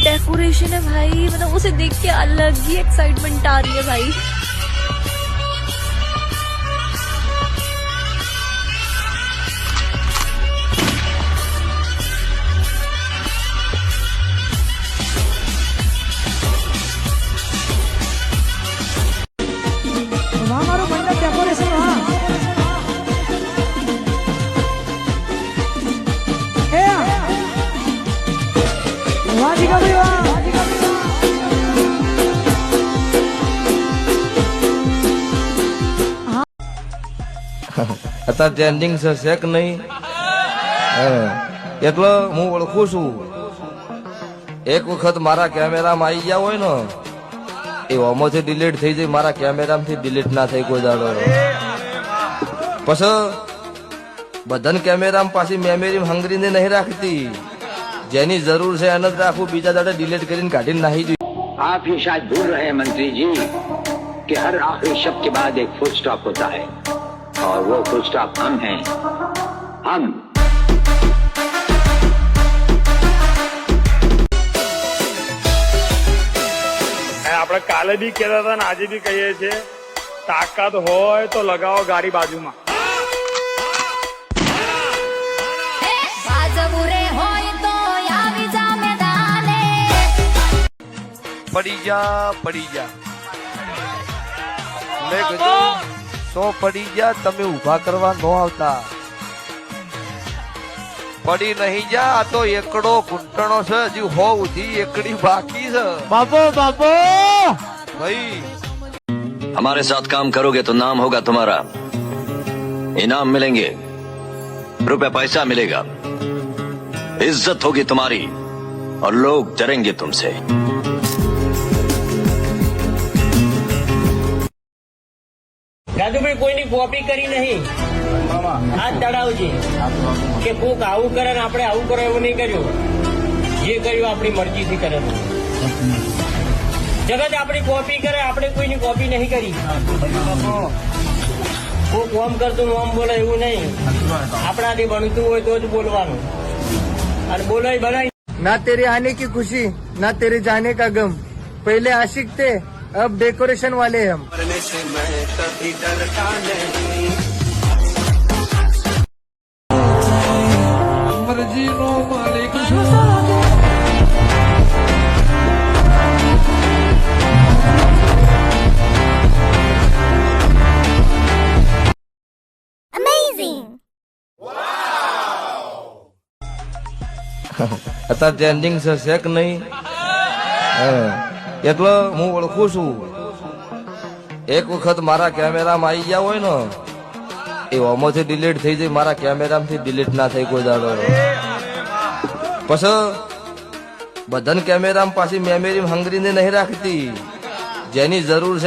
Decoration है भाई, मतलब उसे देख के अलग ही एक्साइटमेंट आ रही है भाई। हमारो मंडप डेकोरेशन અત્યારે ટ્રેન્ડિંગ છે કે નહીં? એટલે હું ઓળખું છું. એક વખત મારા કેમેરામાં આવી ગયા હોય ને એ ઓમાંથી ડિલીટ થઈ જાય, મારા કેમેરામાંથી ડિલીટ ના થઈ કોઈ દાડો. પછી બધાને કેમેરામાં પાછી મેમરી હંગરીને નહીં રાખતી, જેની જરૂર છે એને જ રાખવું, બીજા દાડે ડિલીટ કરીને કાઢીને નાહી જોઈએ. आप ये शायद भूल रहे हैं मंत्री जी कि हर आखिरी शब्द के बाद एक फुल स्टॉप होता है और वो फुल स्टॉप हम हैं. हम આપણે કાલે બી કહેતા હતા ને આજે બી કહીએ છીએ, તાકાત હોય તો લગાવો ગાડી બાજુમાં. પડી જા મેં કીધું સો પડી જા, તમે ઉભા કરવા ન આવતા. પડી નહીં જા, આ તો એકડો ઘૂંટણો છે, હજી હો ઉધી એકડી બાકી છે. बापो बापो ભાઈ हमारे साथ काम करोगे तो नाम होगा तुम्हारा, इनाम मिलेंगे, रुपए पैसा मिलेगा, इज्जत होगी तुम्हारी और लोग डरेंगे तुमसे. રાજુભાઈ કોઈની કોપી કરી નહીં, હાથ ચડાવજે કે કોક આવું કરે ને આપણે આવું કરો એવું નહીં કર્યું. જે કર્યું આપણી મરજીથી કરે. જગત આપણી કોપી કરે, આપણે કોઈની કોપી નહીં કરી. કોક ઓમ કરતું ઓમ બોલે એવું નહીં, આપણાથી બનતું હોય તો જ બોલવાનું, અને બોલાય બનાય. ना तेरे आने की खुशी ना तेरे जाने का गम, पहले आशिक थे अब डेकोरेशन वाले हम. અત્યારે ટ્રેન્ડિંગ છે કે નહીં? એટલે હું ઓળખું છું. એક વખત મારા કેમેરામાં આવી ગયા હોય ને એ ઓમાંથી ડિલીટ થઈ જાય, મારા કેમેરામાંથી ડિલીટ ના થઈ કોઈ દાડો. પછી બધાને કેમેરામાં પાછી મેમરી હંગરીને નહીં રાખતી, જેની જરૂર છે